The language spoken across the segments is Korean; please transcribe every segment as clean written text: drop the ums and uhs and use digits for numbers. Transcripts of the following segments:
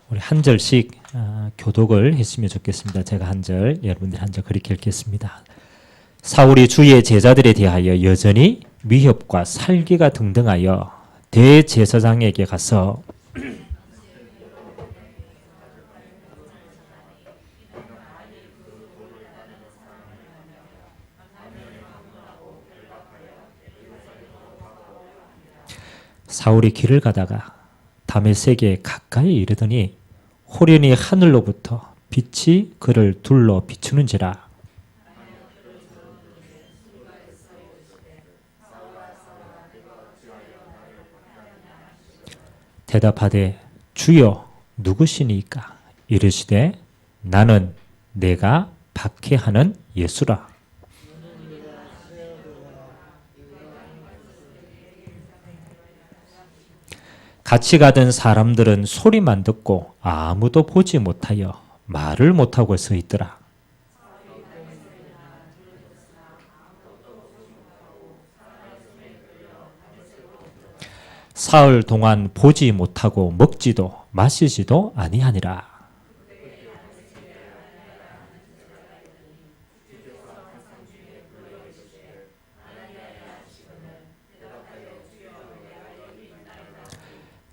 우리 한 절씩 교독을 했으면 좋겠습니다. 제가 한 절, 여러분들 한 절 그렇게 읽겠습니다. 사울이 주의 제자들에 대하여 여전히 위협과 살기가 등등하여 대제사장에게 가서 사울이 길을 가다가 다메섹에 가까이 이르더니 호련히 하늘로부터 빛이 그를 둘러 비추는지라. 대답하되 주여 누구시니까? 이르시되 나는 내가 박해하는 예수라. 같이 가던 사람들은 소리만 듣고 아무도 보지 못하여 말을 못하고 서 있더라. 사흘 동안 보지 못하고 먹지도 마시지도 아니하니라.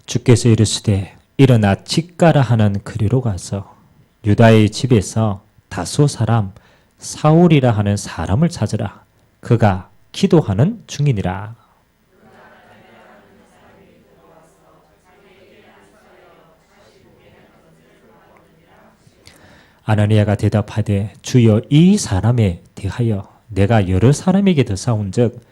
주께서 이르시되 일어나 직가라 하는 그리로 가서 유다의 집에서 다소 사람 사울이라 하는 사람을 찾으라. 그가 기도하는 중이니라. 아나니아가 대답하되 주여 이 사람에 대하여 내가 여러 사람에게 드사온즉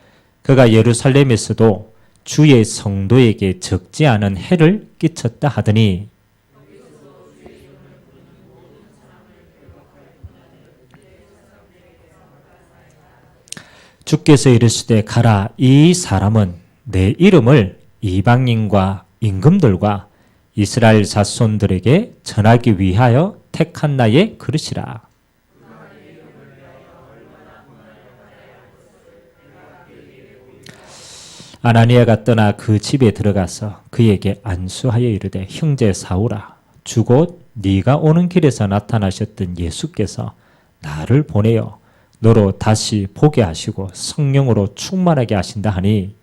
그가 예루살렘에서도 주의 성도에게 적지 않은 해를 끼쳤다 하더니 주께서 이르시되 가라. 이 사람은 내 이름을 이방인과 임금들과 이스라엘 자손들에게 전하기 위하여 택한 나의 그릇이라. 아나니아가 떠나 그 집에 들어가서 그에게 안수하여 이르되 형제 사울아 주곧 네가 오는 길에서 나타나셨던 예수께서 나를 보내어 너로 다시 보게 하시고 성령으로 충만하게 하신다 하니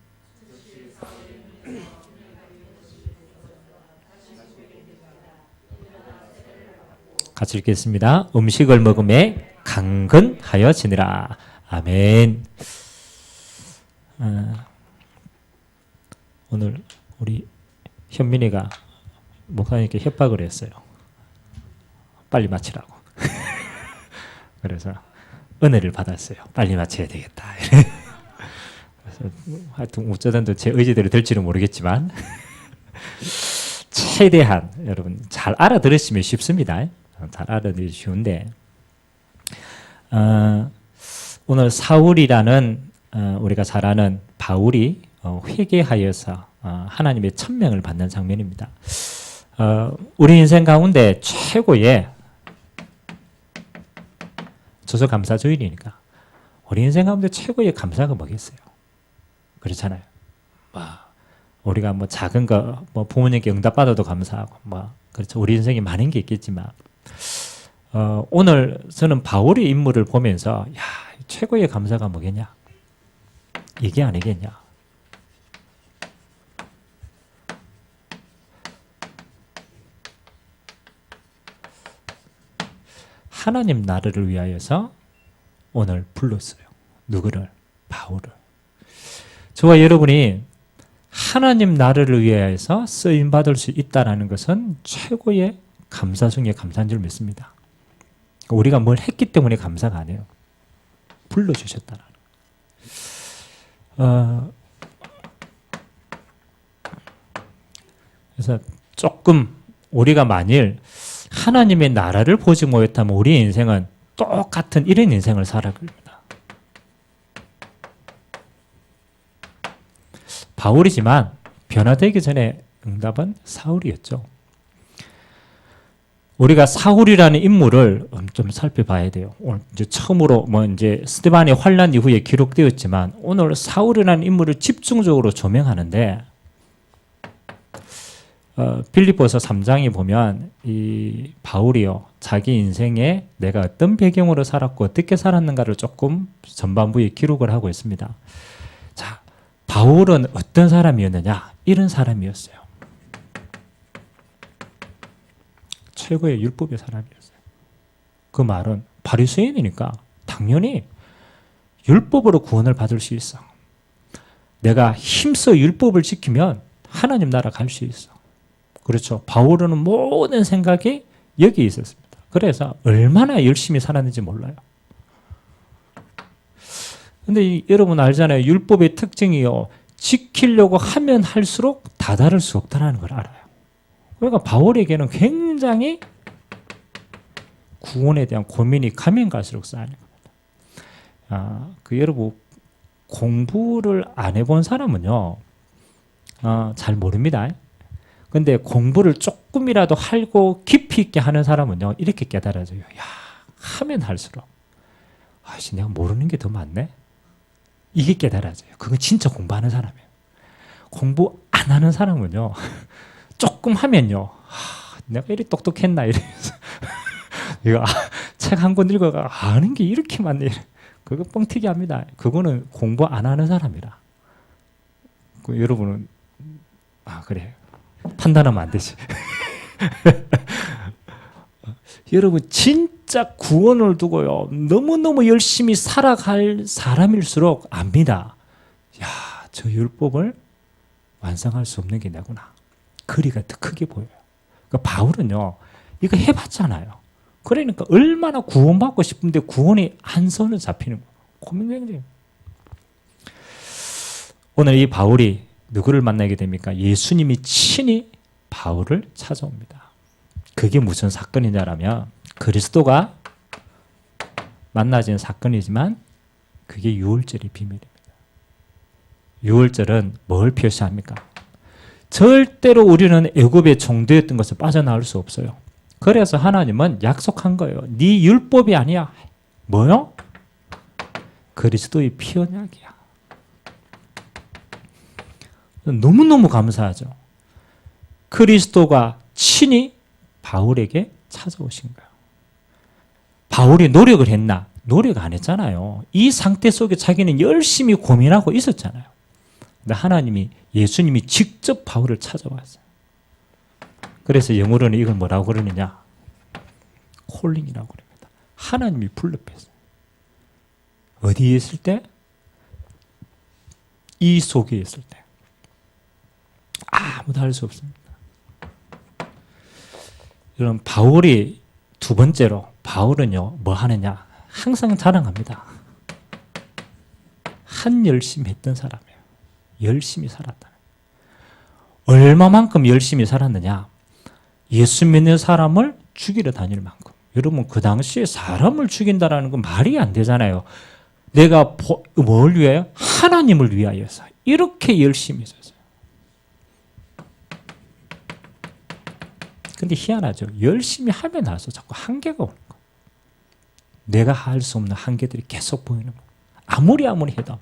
같이 읽겠습니다. 음식을 먹음에 강건하여 지니라. 아멘. 오늘 우리 현민이가 목사님께 협박을 했어요. 빨리 마치라고. 그래서 은혜를 받았어요. 빨리 마쳐야 되겠다. 그래서 하여튼 어쩌든 제 의지대로 될지는 모르겠지만 최대한 여러분 잘 알아들으시면 쉽습니다. 잘 알아들으시 쉬운데 오늘 사울이라는 우리가 잘 아는 바울이 회개하여서 하나님의 천명을 받는 장면입니다. 우리 인생 가운데 최고의 조서감사주일이니까 우리 인생 가운데 최고의 감사가 뭐겠어요? 그렇잖아요. 우리가 뭐 작은 거 부모님께 응답받아도 감사하고 그렇죠. 우리 인생에 많은 게 있겠지만 오늘 저는 바울의 인물을 보면서 최고의 감사가 뭐겠냐? 이게 아니겠냐? 하나님 나라를 위하여서 오늘 불렀어요. 누구를? 바울을. 저와 여러분이 하나님 나라를 위하여서 쓰임받을 수 있다는 것은 최고의 감사 중에 감사인 줄 믿습니다. 우리가 뭘 했기 때문에 감사가 아니에요. 불러주셨다는. 그래서 조금 우리가 만일 하나님의 나라를 보지 못했다면 우리의 인생은 똑같은 이런 인생을 살아갑니다. 바울이지만 변화되기 전에 응답은 사울이었죠. 우리가 사울이라는 인물을 좀 살펴봐야 돼요. 오늘 이제 처음으로 이제 스데반의 환란 이후에 기록되었지만 오늘 사울이라는 인물을 집중적으로 조명하는데 빌립보서 3장에 보면 이 바울이요 자기 인생에 내가 어떤 배경으로 살았고 어떻게 살았는가를 조금 전반부에 기록을 하고 있습니다. 자, 바울은 어떤 사람이었느냐? 이런 사람이었어요. 최고의 율법의 사람이었어요. 그 말은 바리새인이니까 당연히 율법으로 구원을 받을 수 있어. 내가 힘써 율법을 지키면 하나님 나라 갈 수 있어. 그렇죠. 바울은 모든 생각이 여기에 있었습니다. 그래서 얼마나 열심히 살았는지 몰라요. 근데 여러분 알잖아요. 율법의 특징이요. 지키려고 하면 할수록 다다를 수 없다는 걸 알아요. 그러니까 바울에게는 굉장히 구원에 대한 고민이 가면 갈수록 쌓이는 겁니다. 여러분 공부를 안 해본 사람은요. 잘 모릅니다. 근데 공부를 조금이라도 하고 깊이 있게 하는 사람은요. 이렇게 깨달아져요. 야, 하면 할수록 내가 모르는 게 더 많네. 이게 깨달아져요. 그건 진짜 공부하는 사람이에요. 공부 안 하는 사람은요. 조금 하면요. 내가 이리 똑똑했나 이러면서 이거 책 한 권 읽어가 아는 게 이렇게 많네. 그거 뻥튀기 합니다. 그거는 공부 안 하는 사람이라. 여러분은 그래. 판단하면 안 되지. 여러분 진짜 구원을 두고요. 너무너무 열심히 살아갈 사람일수록 압니다. 야, 저 율법을 완성할 수 없는 게 내구나. 거리가 더 크게 보여요. 그러니까 바울은요. 이거 해봤잖아요. 그러니까 얼마나 구원받고 싶은데 구원이 한 손에 잡히는 거예요. 고민굉장히. 오늘 이 바울이 누구를 만나게 됩니까? 예수님이 친히 바울을 찾아옵니다. 그게 무슨 사건이냐면 그리스도가 만나진 사건이지만 그게 유월절의 비밀입니다. 유월절은 뭘 표시합니까? 절대로 우리는 애굽의 종되었던 것을 빠져나올 수 없어요. 그래서 하나님은 약속한 거예요. 네 율법이 아니야. 뭐요? 그리스도의 피 언약이야. 너무너무 감사하죠. 그리스도가 친히 바울에게 찾아오신 거예요. 바울이 노력을 했나? 노력 안 했잖아요. 이 상태 속에 자기는 열심히 고민하고 있었잖아요. 근데 하나님이 예수님이 직접 바울을 찾아왔어요. 그래서 영어로는 이걸 뭐라고 그러느냐? 콜링이라고 그럽니다. 하나님이 불렀어요. 어디에 있을 때? 이 속에 있을 때. 아무도 할 수 없습니다. 여러분 바울이 두 번째로 바울은요 뭐 하느냐? 항상 자랑합니다. 한 열심히 했던 사람이에요. 열심히 살았다. 얼마만큼 열심히 살았느냐? 예수 믿는 사람을 죽이러 다닐 만큼. 여러분 그 당시에 사람을 죽인다라는 건 말이 안 되잖아요. 내가 뭘 위하여? 하나님을 위하여서 이렇게 열심히 했어요. 근데 희한하죠. 열심히 하면 할수록 자꾸 한계가 오는 거예요. 내가 할 수 없는 한계들이 계속 보이는 거예요. 아무리 해도.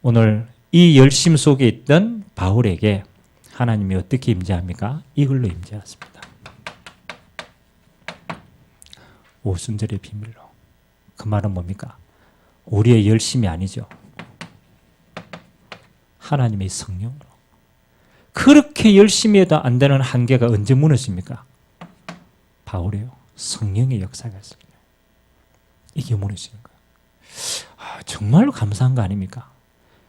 오늘 이 열심 속에 있던 바울에게 하나님이 어떻게 임재합니까? 이걸로 임재하십니다. 오순절의 비밀로. 그 말은 뭡니까? 우리의 열심이 아니죠. 하나님의 성령으로. 그렇게 열심히 해도 안 되는 한계가 언제 무너집니까? 바울이요. 성령의 역사가 있습니다. 이게 무너지는 거예요. 정말로 감사한 거 아닙니까?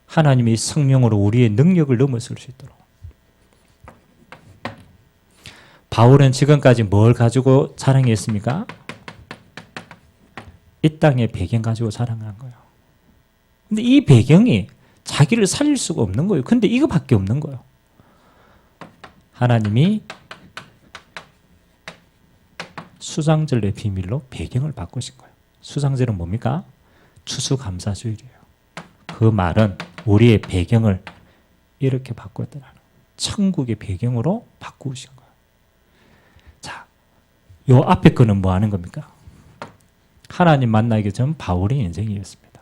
하나님의 성령으로 우리의 능력을 넘어설 수 있도록. 바울은 지금까지 뭘 가지고 자랑했습니까? 이 땅의 배경 가지고 자랑한 거예요. 근데 이 배경이 자기를 살릴 수가 없는 거예요. 근데 이거밖에 없는 거예요. 하나님이 수장절의 비밀로 배경을 바꾸신 거예요. 수장절은 뭡니까? 추수감사주일이에요. 그 말은 우리의 배경을 이렇게 바꿨더라는 천국의 배경으로 바꾸신 거예요. 자, 요 앞에 거는 뭐 하는 겁니까? 하나님 만나기 전 바울의 인생이었습니다.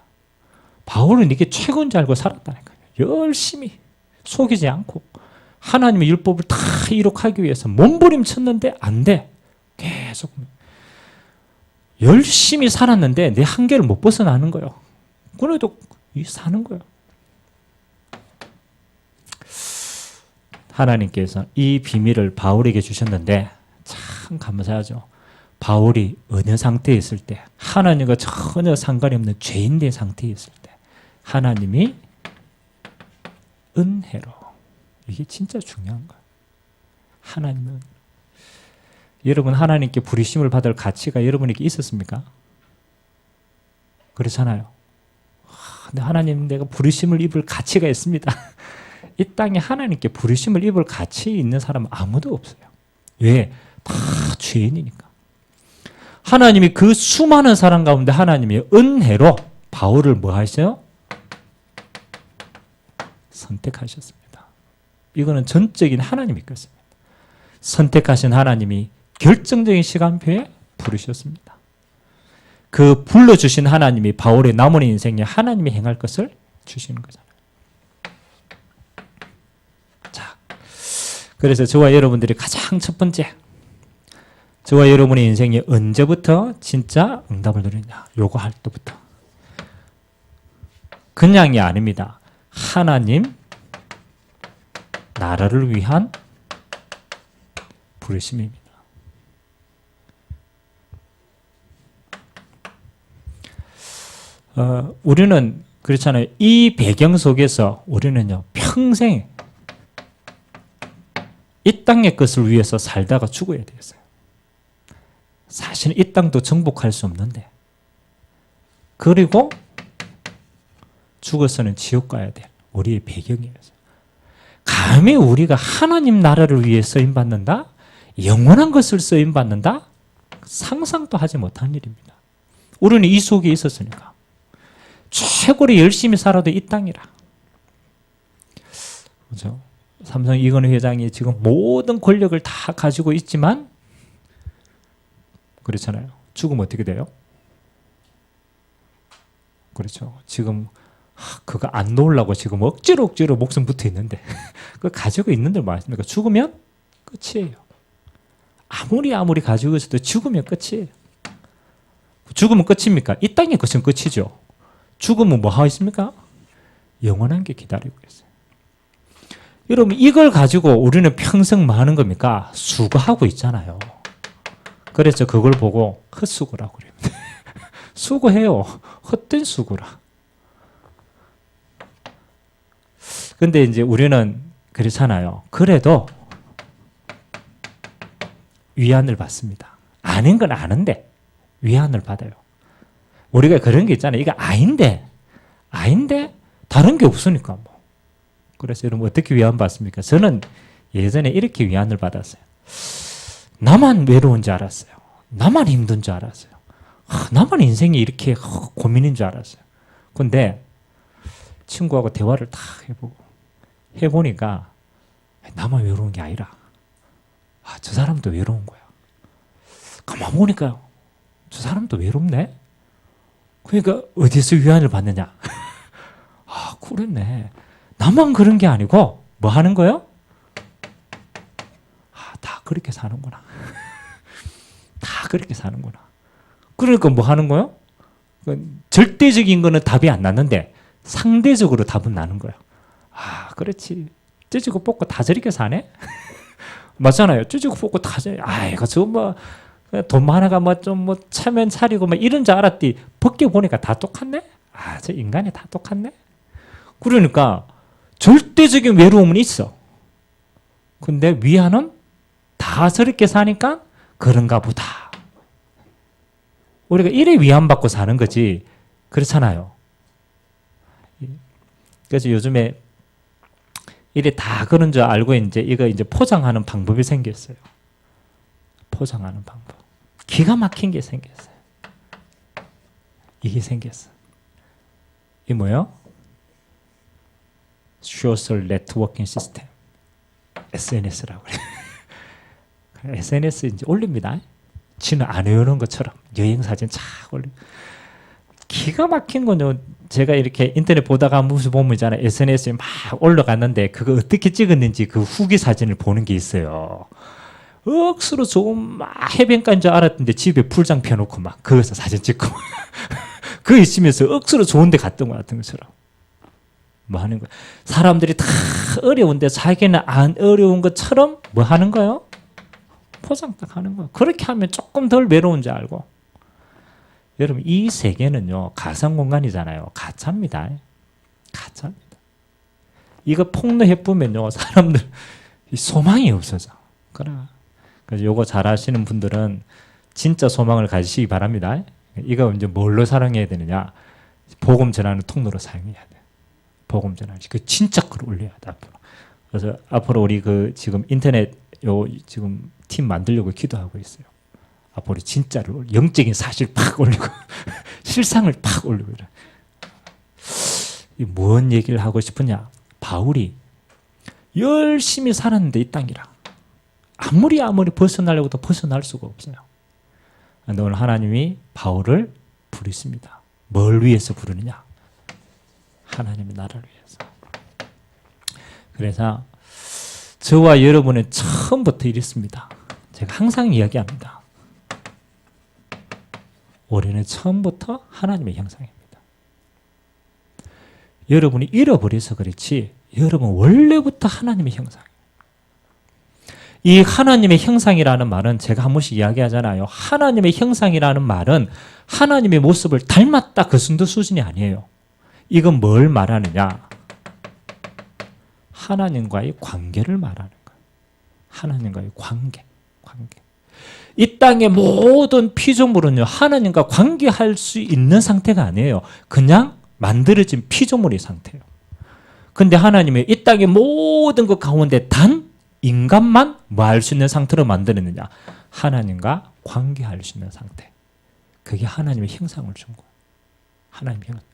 바울은 이게 최고인 줄 알고 살았다니까요. 열심히 속이지 않고 하나님의 율법을 다 이룩하기 위해서 몸부림쳤는데 안 돼. 계속 열심히 살았는데 내 한계를 못 벗어나는 거예요. 그래도 사는 거예요. 하나님께서 이 비밀을 바울에게 주셨는데 참 감사하죠. 바울이 어느 상태에 있을 때, 하나님과 전혀 상관이 없는 죄인된 상태에 있을 때 하나님이 은혜로, 이게 진짜 중요한 거예요. 하나님은, 여러분 하나님께 부르심을 받을 가치가 여러분에게 있었습니까? 그렇잖아요. 근데 하나님, 내가 부르심을 입을 가치가 있습니다. 이 땅에 하나님께 부르심을 입을 가치 있는 사람은 아무도 없어요. 왜? 다 죄인이니까. 하나님이 그 수많은 사람 가운데 하나님이 은혜로 바울을 뭐 하셔요? 선택하셨습니다. 이거는 전적인 하나님의 것입니다. 선택하신 하나님이 결정적인 시간표에 부르셨습니다. 그 불러주신 하나님이 바울의 남은 인생에 하나님이 행할 것을 주시는 거잖아요. 자, 그래서 저와 여러분들이 가장 첫 번째, 저와 여러분의 인생이 언제부터 진짜 응답을 누리냐, 요거 할 때부터. 그냥이 아닙니다. 하나님 나라를 위한 부르심입니다. 우리는 그렇잖아요. 이 배경 속에서 우리는요, 평생 이 땅의 것을 위해서 살다가 죽어야 되겠어요. 사실 이 땅도 정복할 수 없는데, 그리고 죽어서는 지옥 가야 될 우리의 배경이에요. 감히 우리가 하나님 나라를 위해 쓰임받는다? 영원한 것을 쓰임받는다? 상상도 하지 못한 일입니다. 우리는 이 속에 있었으니까. 최고로 열심히 살아도 이 땅이라. 그렇죠? 삼성 이건희 회장이 지금 모든 권력을 다 가지고 있지만, 그렇잖아요. 죽으면 어떻게 돼요? 그렇죠. 지금 그거 안 놓으려고 지금 억지로 목숨 붙어 있는데 그거 가지고 있는데 뭐 하십니까? 죽으면 끝이에요. 아무리 가지고 있어도 죽으면 끝이에요. 죽으면 끝입니까? 이 땅의 것은 끝이죠. 죽으면 뭐 하겠습니까? 영원한 게 기다리고 있어요. 여러분, 이걸 가지고 우리는 평생 뭐 하는 겁니까? 수고하고 있잖아요. 그래서 그걸 보고 헛수고라고 그래요. 수고해요. 헛된 수고라. 근데 이제 우리는 그렇잖아요. 그래도 위안을 받습니다. 아닌 건 아는데 위안을 받아요. 우리가 그런 게 있잖아요. 이거 아닌데 다른 게 없으니까 뭐. 그래서 여러분 어떻게 위안 받습니까? 저는 예전에 이렇게 위안을 받았어요. 나만 외로운 줄 알았어요. 나만 힘든 줄 알았어요. 나만 인생이 이렇게 고민인 줄 알았어요. 근데 친구하고 대화를 다 해보니까 나만 외로운 게 아니라 저 사람도 외로운 거야. 가만 보니까요, 저 사람도 외롭네. 그러니까 어디서 위안을 받느냐? 그렇네. 나만 그런 게 아니고 뭐 하는 거예요? 다 그렇게 사는구나. 다 그렇게 사는구나. 그러니까 뭐 하는 거예요? 절대적인 거는 답이 안 났는데 상대적으로 답은 나는 거예요. 그렇지. 찌지고 뽑고 다 저렇게 사네? 맞잖아요. 찌지고 뽑고 다 저렇게. 이거 저 돈 많아가 차면 차리고 이런 줄 알았더니 벗겨보니까 다 똑같네? 저 인간이 다 똑같네? 그러니까 절대적인 외로움은 있어. 근데 위안은 다 저렇게 사니까 그런가 보다. 우리가 이래 위안받고 사는 거지. 그렇잖아요. 그래서 요즘에 이래 다 그런 줄 알고 이거 포장하는 방법이 생겼어요. 포장하는 방법. 기가 막힌 게 생겼어요. 이게 생겼어. 이게 뭐예요? Social Networking System. SNS라고 그래요. SNS 이제 올립니다. 지는 안 해오는 것처럼 여행 사진 착 올리고. 기가 막힌 건요. 제가 이렇게 인터넷 보다가 한 번씩 보면 있잖아요. SNS에 막 올라갔는데 그거 어떻게 찍었는지 그 후기 사진을 보는 게 있어요. 억수로 좋은 막 해변가인 줄 알았는데 집에 풀장 펴놓고 막 거기서 사진 찍고 그 있으면서 억수로 좋은 데 갔던 것 같은 것처럼 뭐 하는 거야. 사람들이 다 어려운데 자기는 안 어려운 것처럼 뭐 하는 거예요? 포장 딱 하는 거예요. 그렇게 하면 조금 덜 외로운 줄 알고. 여러분 이 세계는요 가상 공간이잖아요. 가짜입니다. 가짜입니다. 이거 폭로해 보면요 사람들 소망이 없어져. 그래서 요거 잘 아시는 분들은 진짜 소망을 가지시기 바랍니다. 이거 이제 뭘로 사용해야 되느냐? 복음 전하는 통로로 사용해야 돼. 복음 전하는 그 진짜 글 올려야 돼 앞으로. 그래서 앞으로 우리 그 지금 인터넷 요 지금 팀 만들려고 기도하고 있어요. 앞으로 진짜로 영적인 사실 팍 올리고 실상을 팍 올리고 이래. 뭔 얘기를 하고 싶으냐? 바울이 열심히 살았는데 이 땅이라 아무리 벗어나려고 해도 벗어날 수가 없어요. 그런데 오늘 하나님이 바울을 부르십니다. 뭘 위해서 부르느냐? 하나님의 나라를 위해서. 그래서 저와 여러분은 처음부터 이랬습니다. 제가 항상 이야기합니다. 우리는 처음부터 하나님의 형상입니다. 여러분이 잃어버려서 그렇지 여러분 원래부터 하나님의 형상이에요. 이 하나님의 형상이라는 말은 제가 한 번씩 이야기하잖아요. 하나님의 형상이라는 말은 하나님의 모습을 닮았다 그 정도 수준이 아니에요. 이건 뭘 말하느냐? 하나님과의 관계를 말하는 거예요. 하나님과의 관계. 이 땅의 모든 피조물은요 하나님과 관계할 수 있는 상태가 아니에요. 그냥 만들어진 피조물의 상태예요. 근데 하나님이 이 땅의 모든 것 가운데 단 인간만 뭐 할 수 있는 상태로 만들었느냐? 하나님과 관계할 수 있는 상태. 그게 하나님의 형상을 준 거예요. 하나님의 형상.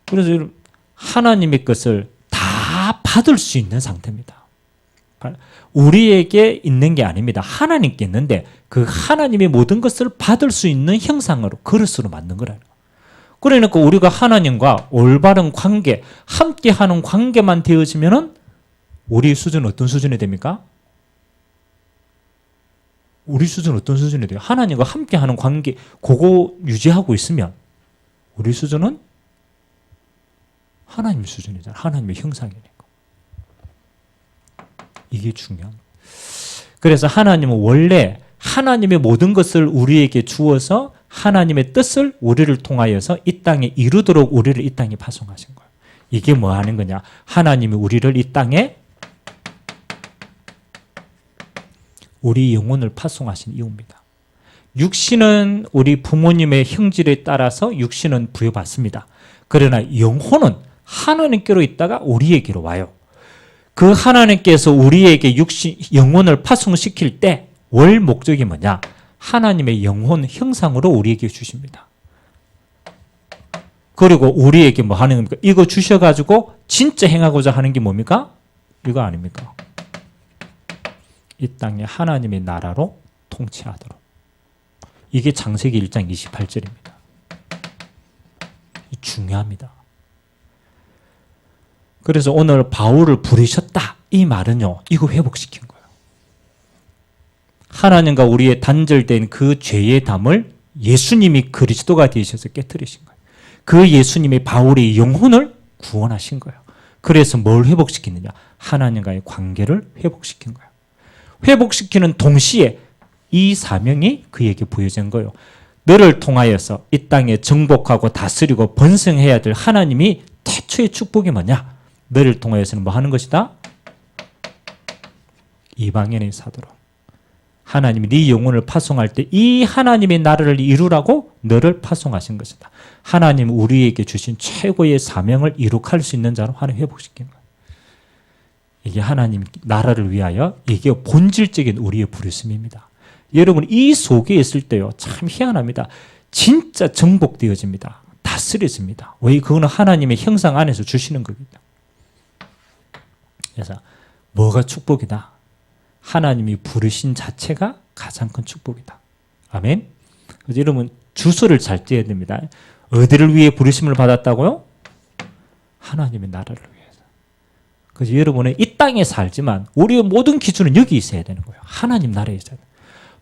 그래서 하나님의 것을 다 받을 수 있는 상태입니다. 우리에게 있는 게 아닙니다. 하나님께 있는데 그 하나님의 모든 것을 받을 수 있는 형상으로 그릇으로 만든 거라는 거예요. 그러니까 우리가 하나님과 올바른 관계, 함께하는 관계만 되어지면은 우리 수준은 어떤 수준이 됩니까? 우리 수준은 어떤 수준이 돼요? 하나님과 함께하는 관계, 그거 유지하고 있으면 우리 수준은 하나님 수준이잖아요. 하나님의 형상이니까. 이게 중요합니다. 그래서 하나님은 원래 하나님의 모든 것을 우리에게 주어서 하나님의 뜻을 우리를 통하여서 이 땅에 이루도록 우리를 이 땅에 파송하신 거예요. 이게 뭐 하는 거냐? 하나님이 우리를 이 땅에 우리 영혼을 파송하신 이유입니다. 육신은 우리 부모님의 형질에 따라서 육신은 부여받습니다. 그러나 영혼은 하나님께로 있다가 우리에게로 와요. 그 하나님께서 우리에게 영혼을 파송시킬 때 월 목적이 뭐냐? 하나님의 영혼 형상으로 우리에게 주십니다. 그리고 우리에게 뭐 하는 겁니까? 이거 주셔가지고 진짜 행하고자 하는 게 뭡니까? 이거 아닙니까? 이 땅에 하나님의 나라로 통치하도록. 이게 창세기 1장 28절입니다. 중요합니다. 그래서 오늘 바울을 부르셨다. 이 말은요, 이거 회복시킨 거예요. 하나님과 우리의 단절된 그 죄의 담을 예수님이 그리스도가 되셔서 깨뜨리신 거예요. 그 예수님이 바울의 영혼을 구원하신 거예요. 그래서 뭘 회복시키느냐? 하나님과의 관계를 회복시킨 거예요. 회복시키는 동시에 이 사명이 그에게 부여진 거예요. 너를 통하여서 이 땅에 정복하고 다스리고 번성해야 될 하나님이 태초의 축복이 뭐냐? 너를 통하여서는 뭐 하는 것이다? 이방인의 사도로. 하나님이 네 영혼을 파송할 때 이 하나님의 나라를 이루라고 너를 파송하신 것이다. 하나님 우리에게 주신 최고의 사명을 이룩할 수 있는 자로 하나님 회복시킨 거예요. 이게 하나님 나라를 위하여 이게 본질적인 우리의 부르심입니다. 여러분 이 속에 있을 때요 참 희한합니다. 진짜 정복되어집니다. 다스려집니다. 왜? 그거는 하나님의 형상 안에서 주시는 거거든요. 그래서 뭐가 축복이다? 하나님이 부르신 자체가 가장 큰 축복이다. 아멘. 그래서 여러분 주소를 잘 떼야 됩니다. 어디를 위해 부르심을 받았다고요? 하나님의 나라를 위해서. 그래서 여러분은 이 땅에 살지만 우리의 모든 기준은 여기 있어야 되는 거예요. 하나님 나라에 있어야 돼요.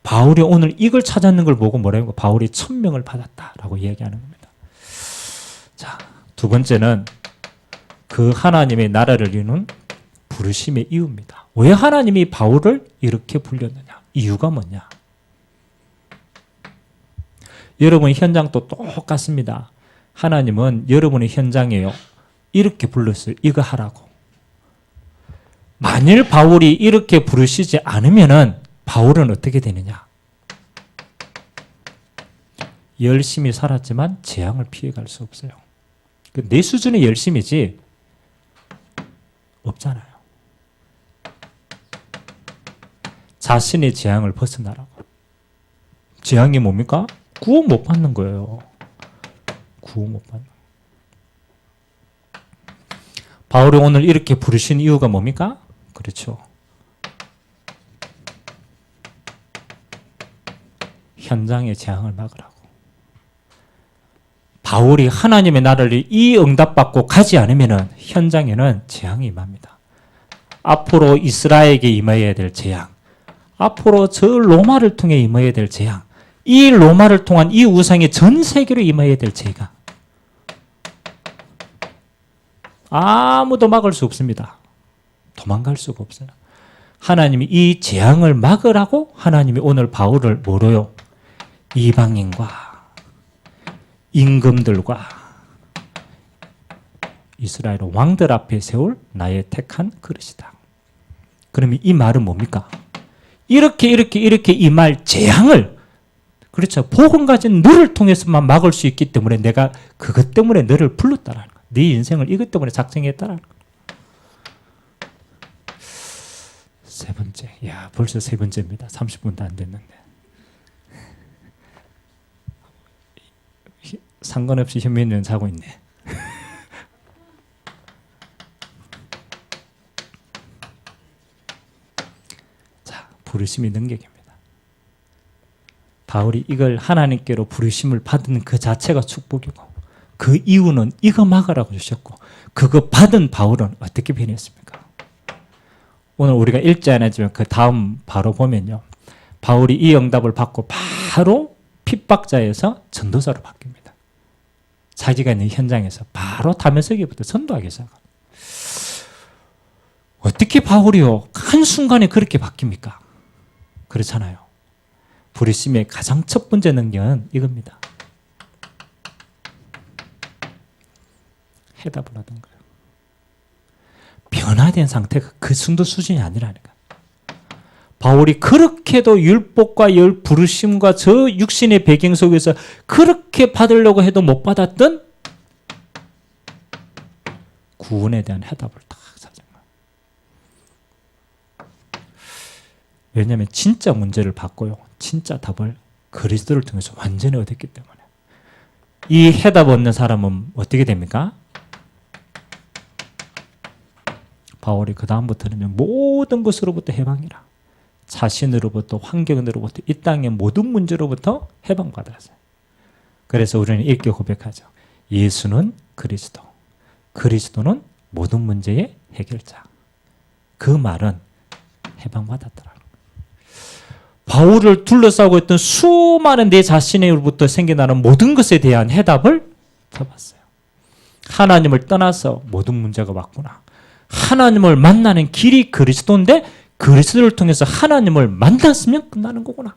바울이 오늘 이걸 찾았는 걸 보고 뭐라고? 바울이 천명을 받았다라고 이야기하는 겁니다. 자, 두 번째는 그 하나님의 나라를 이루는 부르심의 이유입니다. 왜 하나님이 바울을 이렇게 불렸느냐? 이유가 뭐냐? 여러분 현장도 똑같습니다. 하나님은 여러분의 현장에요. 이렇게 불렀어요. 이거 하라고. 만일 바울이 이렇게 부르시지 않으면은 바울은 어떻게 되느냐? 열심히 살았지만 재앙을 피해갈 수 없어요. 내 수준의 열심이지 없잖아요. 자신의 재앙을 벗어나라고. 재앙이 뭡니까? 구원 못 받는 거예요. 구원 못 받는. 바울이 오늘 이렇게 부르신 이유가 뭡니까? 그렇죠. 현장의 재앙을 막으라고. 바울이 하나님의 나라를 이 응답받고 가지 않으면 현장에는 재앙이 임합니다. 앞으로 이스라엘에게 임해야 될 재앙, 앞으로 저 로마를 통해 임해야 될 재앙, 이 로마를 통한 이 우상이 전 세계로 임해야 될 재앙, 아무도 막을 수 없습니다. 도망갈 수가 없어요. 하나님이 이 재앙을 막으라고 하나님이 오늘 바울을 뭐로요? 이방인과 임금들과 이스라엘 왕들 앞에 세울 나의 택한 그릇이다. 그러면 이 말은 뭡니까? 이렇게 임할 재앙을, 그렇죠, 복음 가진 너를 통해서만 막을 수 있기 때문에 내가 그것 때문에 너를 불렀다라는 거야. 네 인생을 이것 때문에 작정했다라는 거야. 세 번째. 야, 벌써 세 번째입니다. 30분도 안 됐는데. 상관없이 현민이는 자고 있네. 자, 부르심이 능력입니다. 바울이 이걸 하나님께로 부르심을 받은 그 자체가 축복이고, 그 이유는 이거 막으라고 주셨고, 그거 받은 바울은 어떻게 변했습니까? 오늘 우리가 읽지 않았지만 그 다음 바로 보면요, 바울이 이 응답을 받고 바로 핍박자에서 전도사로 바뀝니다. 자기가 있는 현장에서 바로 다메섹에부터 전도하기 시작합니다. 어떻게 바울이요 한순간에 그렇게 바뀝니까? 그렇잖아요. 부르심의 가장 첫 번째 능력은 이겁니다. 해답을 하던 거예요. 변화된 상태가 그 정도 수준이 아니라니까. 바울이 그렇게도 율법과 부르심과 저 육신의 배경 속에서 그렇게 받으려고 해도 못 받았던 구원에 대한 해답을 딱 찾은 거예요. 왜냐하면 진짜 문제를 받고요, 진짜 답을 그리스도를 통해서 완전히 얻었기 때문에. 이 해답 얻는 사람은 어떻게 됩니까? 바울이 그 다음부터는 모든 것으로부터 해방이라. 자신으로부터, 환경으로부터, 이 땅의 모든 문제로부터 해방받았어요. 그래서 우리는 이렇게 고백하죠. 예수는 그리스도, 그리스도는 모든 문제의 해결자. 그 말은 해방받았더라고요. 바울을 둘러싸고 있던 수많은 내 자신으로부터 생겨나는 모든 것에 대한 해답을 잡았어요. 하나님을 떠나서 모든 문제가 왔구나. 하나님을 만나는 길이 그리스도인데 그리스도를 통해서 하나님을 만났으면 끝나는 거구나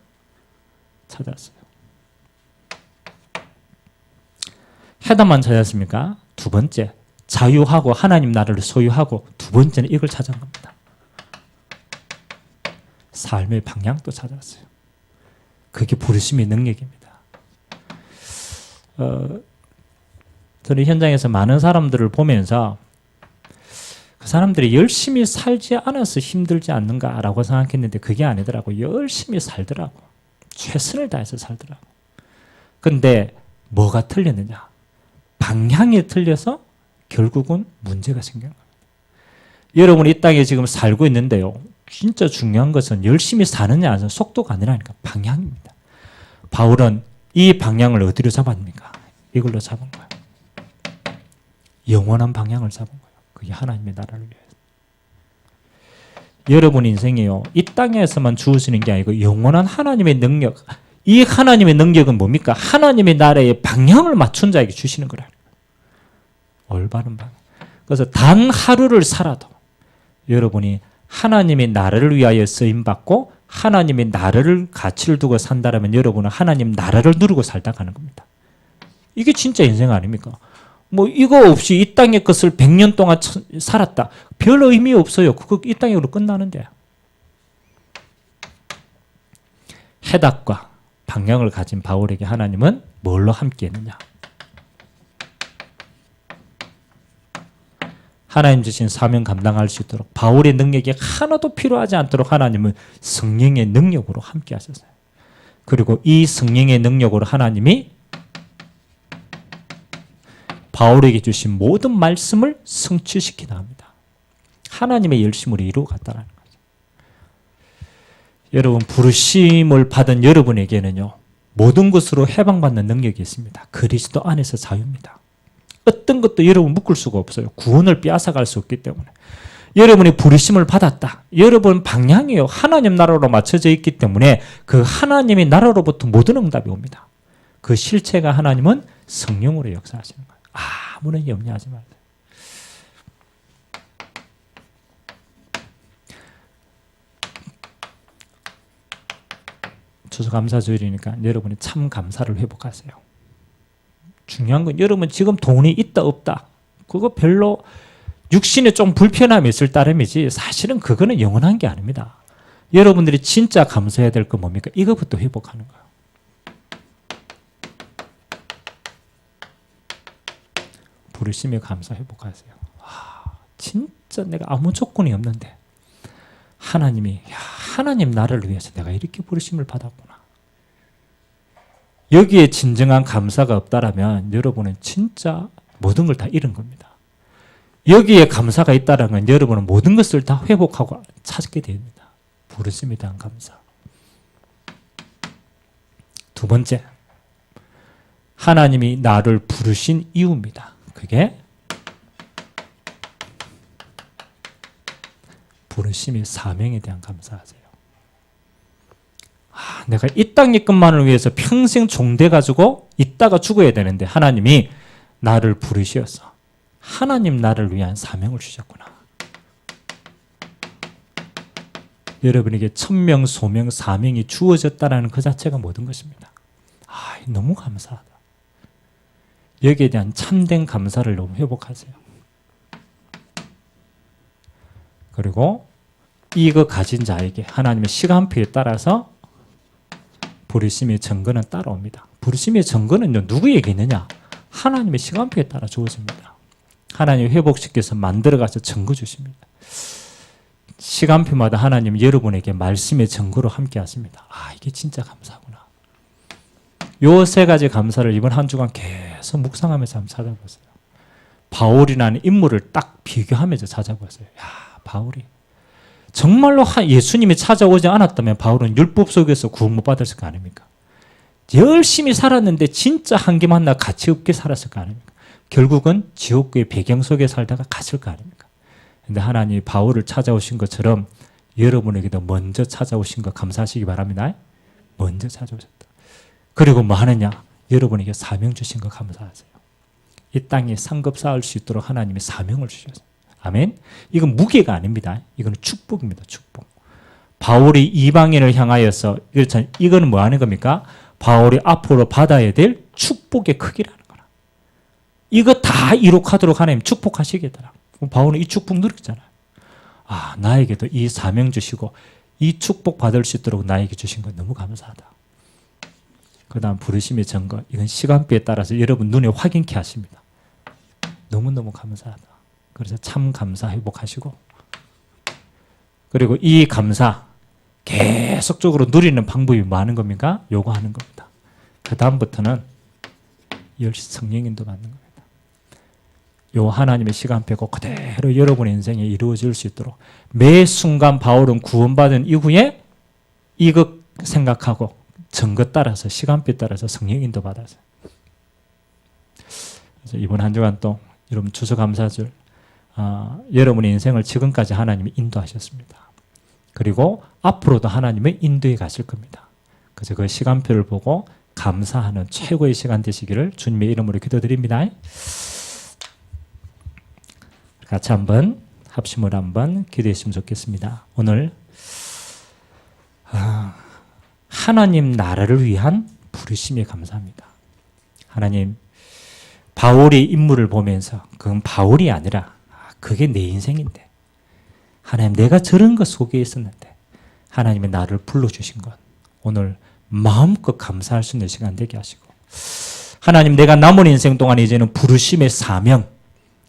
찾았어요. 해답만 찾았습니까? 두 번째, 자유하고 하나님 나라를 소유하고, 두 번째는 이걸 찾은 겁니다. 삶의 방향도 찾았어요. 그게 부르심의 능력입니다. 저는 현장에서 많은 사람들을 보면서 그 사람들이 열심히 살지 않아서 힘들지 않는가라고 생각했는데 그게 아니더라고요. 열심히 살더라고. 최선을 다해서 살더라고. 근데 뭐가 틀렸느냐? 방향이 틀려서 결국은 문제가 생긴 겁니다. 여러분이 이 땅에 지금 살고 있는데요, 진짜 중요한 것은 열심히 사느냐 속도가 아니라니까 방향입니다. 바울은 이 방향을 어디로 잡았습니까? 이걸로 잡은 거예요. 영원한 방향을 잡은 거예요. 그게 하나님의 나라를 위해서. 여러분 인생이요, 이 땅에서만 주어지는 게 아니고 영원한 하나님의 능력, 이 하나님의 능력은 뭡니까? 하나님의 나라의 방향을 맞춘 자에게 주시는 거라는 거예요. 올바른 방향. 그래서 단 하루를 살아도 여러분이 하나님의 나라를 위하여 쓰임받고 하나님의 나라를 가치를 두고 산다면 여러분은 하나님 나라를 누리고 살다 가는 겁니다. 이게 진짜 인생 아닙니까? 뭐 이거 없이 이 땅의 것을 100년 동안 살았다. 별 의미 없어요. 그거 이 땅으로 끝나는데. 해답과 방향을 가진 바울에게 하나님은 뭘로 함께했느냐? 하나님 주신 사명 감당할 수 있도록 바울의 능력이 하나도 필요하지 않도록 하나님은 성령의 능력으로 함께 하셨어요. 그리고 이 성령의 능력으로 하나님이 바울에게 주신 모든 말씀을 성취시키나 합니다. 하나님의 열심으로 이루어갔다는 거죠. 여러분, 부르심을 받은 여러분에게는요, 모든 것으로 해방받는 능력이 있습니다. 그리스도 안에서 자유입니다. 어떤 것도 여러분 묶을 수가 없어요. 구원을 빼앗아갈 수 없기 때문에. 여러분이 부르심을 받았다. 여러분 방향이요, 하나님 나라로 맞춰져 있기 때문에 그 하나님의 나라로부터 모든 응답이 옵니다. 그 실체가 하나님은 성령으로 역사하시는 거예요. 아무런 염려하지 마세요. 추수감사주일이니까 여러분이 참 감사를 회복하세요. 중요한 건 여러분 지금 돈이 있다 없다 그거 별로 육신에 좀 불편함이 있을 따름이지 사실은 그거는 영원한 게 아닙니다. 여러분들이 진짜 감사해야 될 건 뭡니까? 이거부터 회복하는 거예요. 부르심에 감사 회복하세요. 진짜 내가 아무 조건이 없는데 하나님이 하나님 나를 위해서 내가 이렇게 부르심을 받았구나. 여기에 진정한 감사가 없다라면 여러분은 진짜 모든 걸 다 잃은 겁니다. 여기에 감사가 있다라면 여러분은 모든 것을 다 회복하고 찾게 됩니다. 부르심에 대한 감사. 두 번째, 하나님이 나를 부르신 이유입니다. 그게 부르심의 사명에 대한 감사하세요. 내가 이 땅의 것만을 위해서 평생 종돼가지고 있다가 죽어야 되는데 하나님이 나를 부르셔서 하나님 나를 위한 사명을 주셨구나. 여러분에게 천명, 소명, 사명이 주어졌다는 그 자체가 모든 것입니다. 너무 감사하다. 여기에 대한 참된 감사를 너무 회복하세요. 그리고 이거 가진 자에게 하나님의 시간표에 따라서 부르심의 증거는 따라옵니다. 부르심의 증거는요, 누구에게 있느냐? 하나님의 시간표에 따라 주어집니다. 하나님이 회복시켜서 만들어가서 증거 주십니다. 시간표마다 하나님 여러분에게 말씀의 증거로 함께 하십니다. 이게 진짜 감사구나. 요 세 가지 감사를 이번 한 주간 계속 묵상하면서 한번 찾아보세요. 바울이라는 인물을 딱 비교하면서 찾아보세요. 바울이 정말로 예수님이 찾아오지 않았다면 바울은 율법 속에서 구원 못 받았을 거 아닙니까? 열심히 살았는데 진짜 한계 만나 가치 없게 살았을 거 아닙니까? 결국은 지옥의 배경 속에 살다가 갔을 거 아닙니까? 근데 하나님이 바울을 찾아오신 것처럼 여러분에게도 먼저 찾아오신 거 감사하시기 바랍니다. 먼저 찾아오셨다. 그리고 뭐 하느냐? 여러분에게 사명 주신 거 감사하세요. 이 땅에 상급 쌓을 수 있도록 하나님이 사명을 주셨어요. 아멘. 이건 무게가 아닙니다. 이건 축복입니다. 축복. 바울이 이방인을 향하여서 이거는 뭐 하는 겁니까? 바울이 앞으로 받아야 될 축복의 크기라는 거라. 이거 다 이룩하도록 하나님 축복하시겠더라. 바울은 이 축복 누렸잖아요. 나에게도 이 사명 주시고 이 축복 받을 수 있도록 나에게 주신 건 너무 감사하다. 그 다음 부르심의 증거. 이건 시간표에 따라서 여러분 눈에 확인케 하십니다. 너무너무 감사하다. 그래서 참 감사 회복하시고, 그리고 이 감사 계속적으로 누리는 방법이 뭐 하는 겁니까? 요거 하는 겁니다. 그 다음부터는 성령 인도 받는 겁니다. 요 하나님의 시간표고 그대로 여러분의 인생에 이루어질 수 있도록 매 순간 바울은 구원받은 이후에 이것 생각하고 증거 따라서 시간표 따라서 성령 인도 받았어요. 그래서 이번 한 주간 또 여러분 추수감사절 여러분의 인생을 지금까지 하나님이 인도하셨습니다. 그리고 앞으로도 하나님의 인도에 가실 겁니다. 그래서 그 시간표를 보고 감사하는 최고의 시간 되시기를 주님의 이름으로 기도드립니다. 같이 한번 합심을 한번 기도했으면 좋겠습니다. 오늘 하나님 나라를 위한 부르심에 감사합니다. 하나님, 바울의 인물을 보면서 그건 바울이 아니라 그게 내 인생인데 하나님, 내가 저런 것 속에 있었는데 하나님이 나를 불러주신 것 오늘 마음껏 감사할 수 있는 시간 되게 하시고, 하나님, 내가 남은 인생 동안 이제는 부르심의 사명,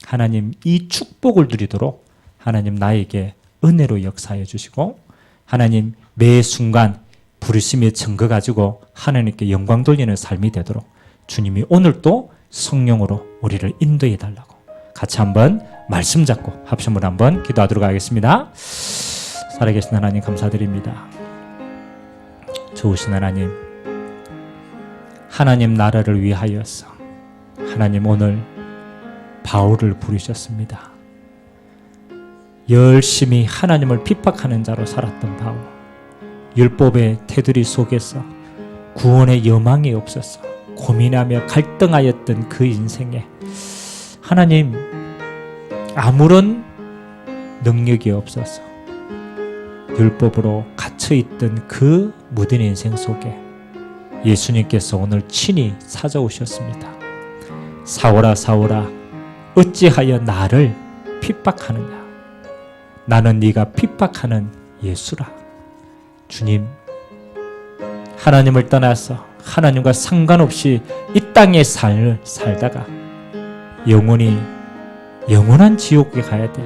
하나님 이 축복을 누리도록 하나님 나에게 은혜로 역사해 주시고, 하나님 매 순간 부르심의 증거 가지고 하나님께 영광 돌리는 삶이 되도록 주님이 오늘도 성령으로 우리를 인도해 달라고 같이 한번 말씀 잡고 합심을 한번 기도하도록 하겠습니다. 살아계신 하나님 감사드립니다. 좋으신 하나님, 하나님 나라를 위하여서 하나님 오늘 바울을 부르셨습니다. 열심히 하나님을 핍박하는 자로 살았던 바울, 율법의 테두리 속에서 구원의 여망이 없어서 고민하며 갈등하였던 그 인생에 하나님 아무런 능력이 없어서 율법으로 갇혀있던 그 무딘 인생 속에 예수님께서 오늘 친히 찾아오셨습니다. 사울아 사울아 어찌하여 나를 핍박하느냐, 나는 네가 핍박하는 예수라. 주님, 하나님을 떠나서 하나님과 상관없이 이 땅의 삶을 살다가 영원한 지옥에 가야 돼.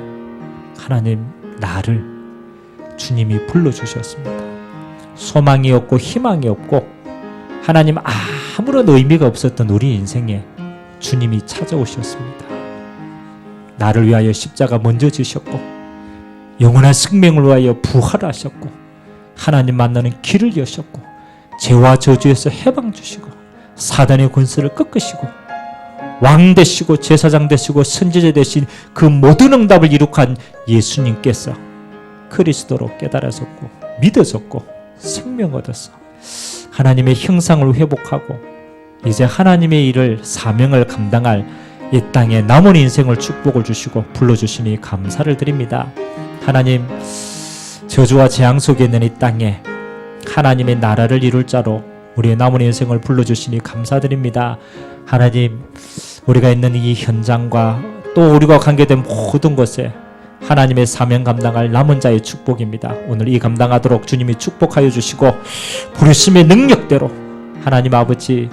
하나님, 나를 주님이 불러주셨습니다. 소망이 없고 희망이 없고 하나님 아무런 의미가 없었던 우리 인생에 주님이 찾아오셨습니다. 나를 위하여 십자가 먼저 지셨고 영원한 생명을 위하여 부활하셨고 하나님 만나는 길을 여셨고 죄와 저주에서 해방 주시고 사단의 권세를 꺾으시고 왕 되시고 제사장 되시고 선지자 되신 그 모든 응답을 이룩한 예수님께서 그리스도로 깨달아졌고 믿어졌고 생명 얻어서 하나님의 형상을 회복하고 이제 하나님의 일을 사명을 감당할 이 땅에 남은 인생을 축복을 주시고 불러주시니 감사를 드립니다. 하나님, 저주와 재앙 속에 있는 이 땅에 하나님의 나라를 이룰 자로 우리의 남은 인생을 불러주시니 감사드립니다. 하나님, 우리가 있는 이 현장과 또 우리가 관계된 모든 곳에 하나님의 사명 감당할 남은 자의 축복입니다. 오늘 이 감당하도록 주님이 축복하여 주시고 부르심의 능력대로 하나님 아버지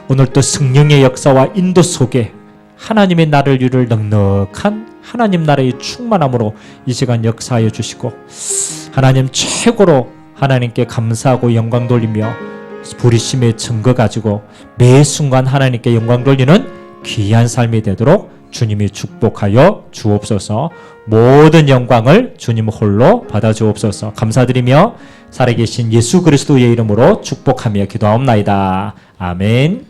오늘 또 성령의 역사와 인도 속에 하나님의 나라를 이룰 넉넉한 하나님 나라의 충만함으로 이 시간 역사하여 주시고 하나님 최고로 하나님께 감사하고 영광 돌리며 부르심의 증거 가지고 매 순간 하나님께 영광 돌리는 귀한 삶이 되도록 주님이 축복하여 주옵소서. 모든 영광을 주님 홀로 받아 주옵소서. 감사드리며 살아계신 예수 그리스도의 이름으로 축복하며 기도하옵나이다. 아멘.